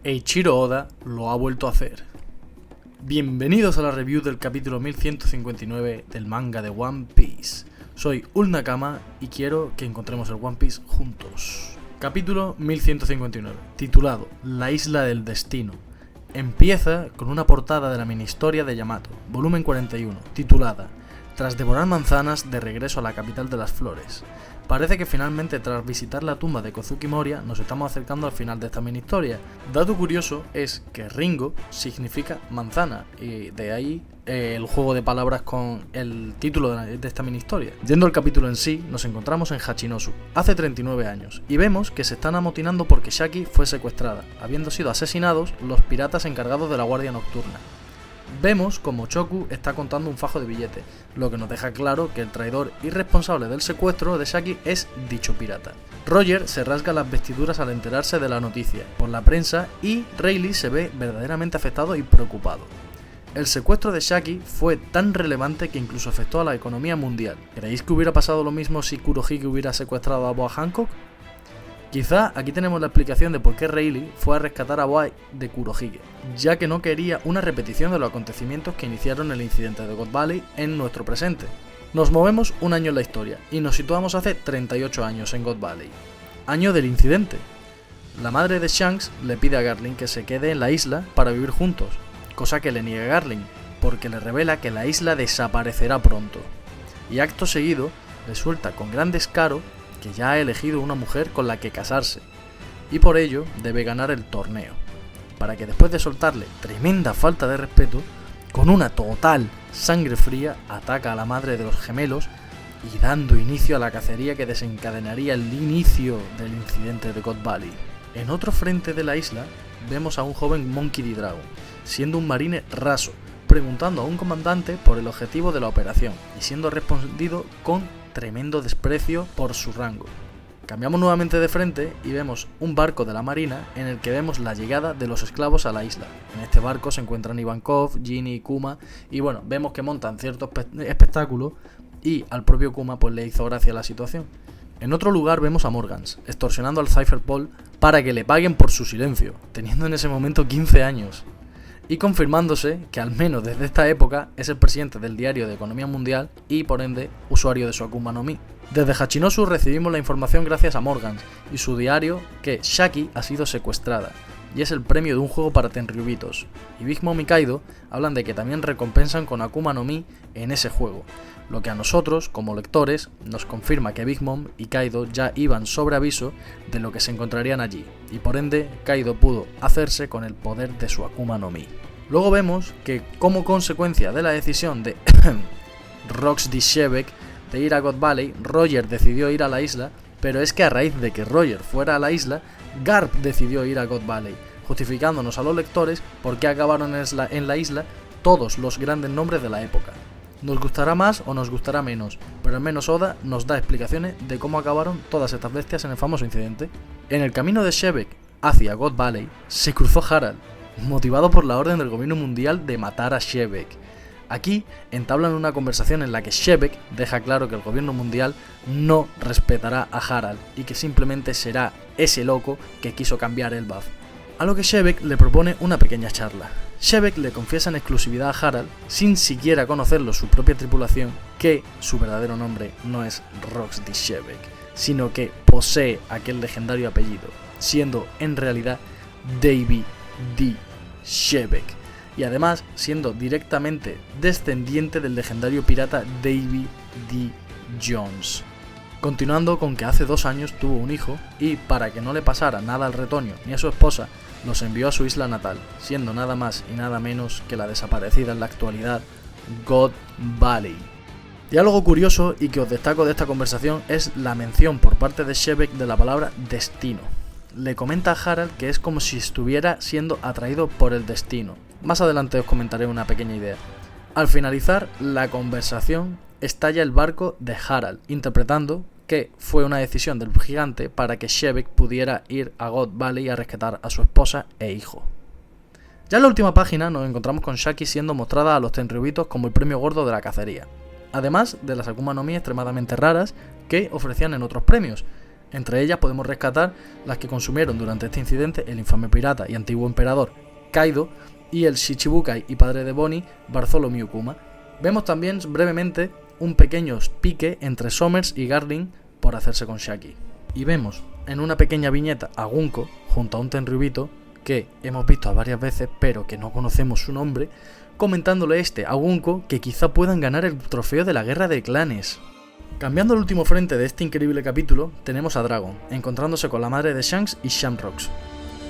Eiichiro Oda lo ha vuelto a hacer. Bienvenidos a la review del capítulo 1159 del manga de One Piece. Soy Ulnakama y quiero que encontremos el One Piece juntos. Capítulo 1159, titulado La Isla del Destino. Empieza con una portada de la mini historia de Yamato, volumen 41, titulada Tras devorar manzanas de regreso a la capital de las flores. Parece que finalmente tras visitar la tumba de Kozuki Moria nos estamos acercando al final de esta mini historia. Dato curioso es que Ringo significa manzana y de ahí el juego de palabras con el título de esta mini historia. Yendo al capítulo en sí, nos encontramos en Hachinosu, hace 39 años, y vemos que se están amotinando porque Shaki fue secuestrada, habiendo sido asesinados los piratas encargados de la guardia nocturna. Vemos como Choku está contando un fajo de billetes, lo que nos deja claro que el traidor y responsable del secuestro de Shaki es dicho pirata. Roger se rasga las vestiduras al enterarse de la noticia por la prensa y Rayleigh se ve verdaderamente afectado y preocupado. El secuestro de Shaki fue tan relevante que incluso afectó a la economía mundial. ¿Creéis que hubiera pasado lo mismo si Kurohige hubiera secuestrado a Boa Hancock? Quizá aquí tenemos la explicación de por qué Rayleigh fue a rescatar a Boa de Kurohige, ya que no quería una repetición de los acontecimientos que iniciaron el incidente de God Valley en nuestro presente. Nos movemos un año en la historia y nos situamos hace 38 años en God Valley. Año del incidente. La madre de Shanks le pide a Garling que se quede en la isla para vivir juntos, cosa que le niega Garling, porque le revela que la isla desaparecerá pronto. Y acto seguido le suelta con gran descaro que ya ha elegido una mujer con la que casarse, y por ello debe ganar el torneo, para que después de soltarle tremenda falta de respeto, con una total sangre fría ataca a la madre de los gemelos y dando inicio a la cacería que desencadenaría el inicio del incidente de God Valley. En otro frente de la isla vemos a un joven Monkey D. Dragon, siendo un marine raso, preguntando a un comandante por el objetivo de la operación y siendo respondido con tremendo desprecio por su rango. Cambiamos nuevamente de frente y vemos un barco de la marina en el que vemos la llegada de los esclavos a la isla. En este barco se encuentran Ivankov, Ginny y Kuma y bueno, vemos que montan ciertos espectáculos y al propio Kuma pues le hizo gracia la situación. En otro lugar vemos a Morgans extorsionando al Cypher Paul para que le paguen por su silencio, teniendo en ese momento 15 años. Y confirmándose que al menos desde esta época es el presidente del Diario de Economía Mundial y por ende usuario de su Akuma no Mi. Desde Hachinosu recibimos la información gracias a Morgans y su diario que Shaki ha sido secuestrada y es el premio de un juego para Tenryubitos, y Big Mom y Kaido hablan de que también recompensan con Akuma no Mi en ese juego, lo que a nosotros, como lectores, nos confirma que Big Mom y Kaido ya iban sobre aviso de lo que se encontrarían allí, y por ende Kaido pudo hacerse con el poder de su Akuma no Mi. Luego vemos que como consecuencia de la decisión de Rox D. Shebek de ir a God Valley, Roger decidió ir a la isla, pero es que a raíz de que Roger fuera a la isla, Garp decidió ir a God Valley, justificándonos a los lectores por qué acabaron en la isla todos los grandes nombres de la época. Nos gustará más o nos gustará menos, pero al menos Oda nos da explicaciones de cómo acabaron todas estas bestias en el famoso incidente. En el camino de Shebek hacia God Valley se cruzó Harald, motivado por la orden del gobierno mundial de matar a Shebek. Aquí entablan una conversación en la que Shebek deja claro que el gobierno mundial no respetará a Harald y que simplemente será ese loco que quiso cambiar el buff. A lo que Shebek le propone una pequeña charla. Shebek le confiesa en exclusividad a Harald, sin siquiera conocerlo su propia tripulación, que su verdadero nombre no es Rox D. Shebek, sino que posee aquel legendario apellido, siendo en realidad Davy D. Shebek, y además siendo directamente descendiente del legendario pirata Davy D. Jones. Continuando con que hace 2 años tuvo un hijo y para que no le pasara nada al retoño ni a su esposa, los envió a su isla natal, siendo nada más y nada menos que la desaparecida en la actualidad God Valley. Diálogo curioso y que os destaco de esta conversación es la mención por parte de Shebek de la palabra destino. Le comenta a Harald que es como si estuviera siendo atraído por el destino. Más adelante os comentaré una pequeña idea. Al finalizar la conversación estalla el barco de Harald, interpretando que fue una decisión del gigante para que Shebek pudiera ir a God Valley a rescatar a su esposa e hijo. Ya en la última página nos encontramos con Shaki siendo mostrada a los Tenryubitos como el premio gordo de la cacería, además de las Akuma no Mi extremadamente raras que ofrecían en otros premios. Entre ellas podemos rescatar las que consumieron durante este incidente el infame pirata y antiguo emperador Kaido y el Shichibukai y padre de Bonnie, Bartholomew Kuma. Vemos también brevemente un pequeño pique entre Somers y Garling por hacerse con Shaki. Y vemos en una pequeña viñeta a Gunko junto a un Tenryubito que hemos visto varias veces pero que no conocemos su nombre, comentándole a Gunko que quizá puedan ganar el trofeo de la guerra de clanes. Cambiando el último frente de este increíble capítulo, tenemos a Dragon, encontrándose con la madre de Shanks y Shamrocks,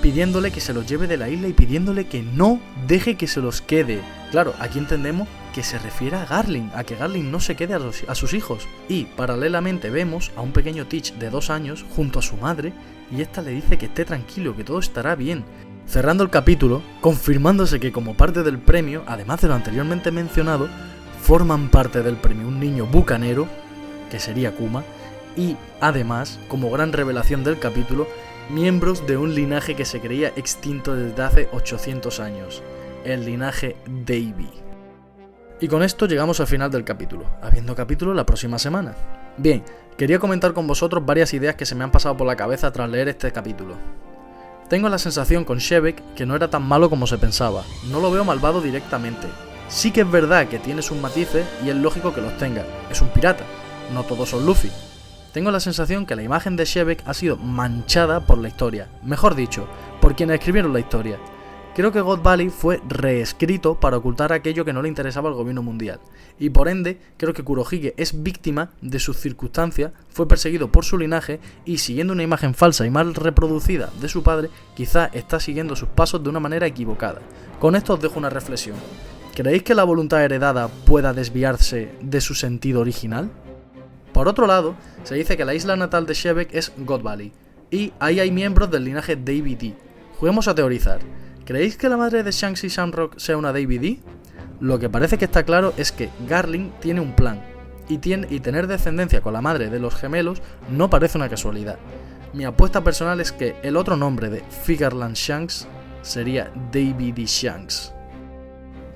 pidiéndole que se los lleve de la isla y pidiéndole que no deje que se los quede. Claro, aquí entendemos que se refiere a Garling, a que Garling no se quede a sus hijos. Y paralelamente vemos a un pequeño Teach de 2 años junto a su madre y esta le dice que esté tranquilo, que todo estará bien. Cerrando el capítulo, confirmándose que como parte del premio, además de lo anteriormente mencionado, forman parte del premio un niño bucanero, que sería Kuma, y además, como gran revelación del capítulo, miembros de un linaje que se creía extinto desde hace 800 años, el linaje Davy. Y con esto llegamos al final del capítulo, habiendo capítulo la próxima semana. Bien, quería comentar con vosotros varias ideas que se me han pasado por la cabeza tras leer este capítulo. Tengo la sensación con Shebek que no era tan malo como se pensaba, no lo veo malvado directamente. Sí que es verdad que tiene sus matices y es lógico que los tenga, es un pirata. No todos son Luffy. Tengo la sensación que la imagen de Shebek ha sido manchada por la historia, mejor dicho, por quienes escribieron la historia. Creo que God Valley fue reescrito para ocultar aquello que no le interesaba al gobierno mundial, y por ende creo que Kurohige es víctima de sus circunstancias, fue perseguido por su linaje y siguiendo una imagen falsa y mal reproducida de su padre, quizá está siguiendo sus pasos de una manera equivocada. Con esto os dejo una reflexión. ¿Creéis que la voluntad heredada pueda desviarse de su sentido original? Por otro lado, se dice que la isla natal de Shebek es God Valley, y ahí hay miembros del linaje Davy D. Juguemos a teorizar. ¿Creéis que la madre de Shanks y Shamrock sea una Davy D? Lo que parece que está claro es que Garling tiene un plan, y tener descendencia con la madre de los gemelos no parece una casualidad. Mi apuesta personal es que el otro nombre de Figarland Shanks sería Davy D. Shanks.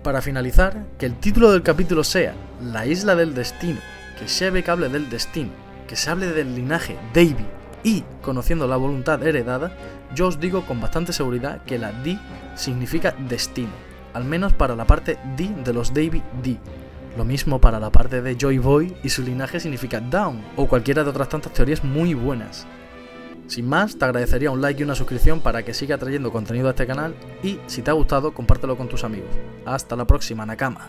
Para finalizar, que el título del capítulo sea La Isla del Destino, que Shebek hable del destino, que se hable del linaje Davy y conociendo la voluntad heredada, yo os digo con bastante seguridad que la D significa destino, al menos para la parte D de los Davy D. Lo mismo para la parte de Joy Boy y su linaje significa Down, o cualquiera de otras tantas teorías muy buenas. Sin más, te agradecería un like y una suscripción para que siga trayendo contenido a este canal y, si te ha gustado, compártelo con tus amigos. Hasta la próxima, Nakama.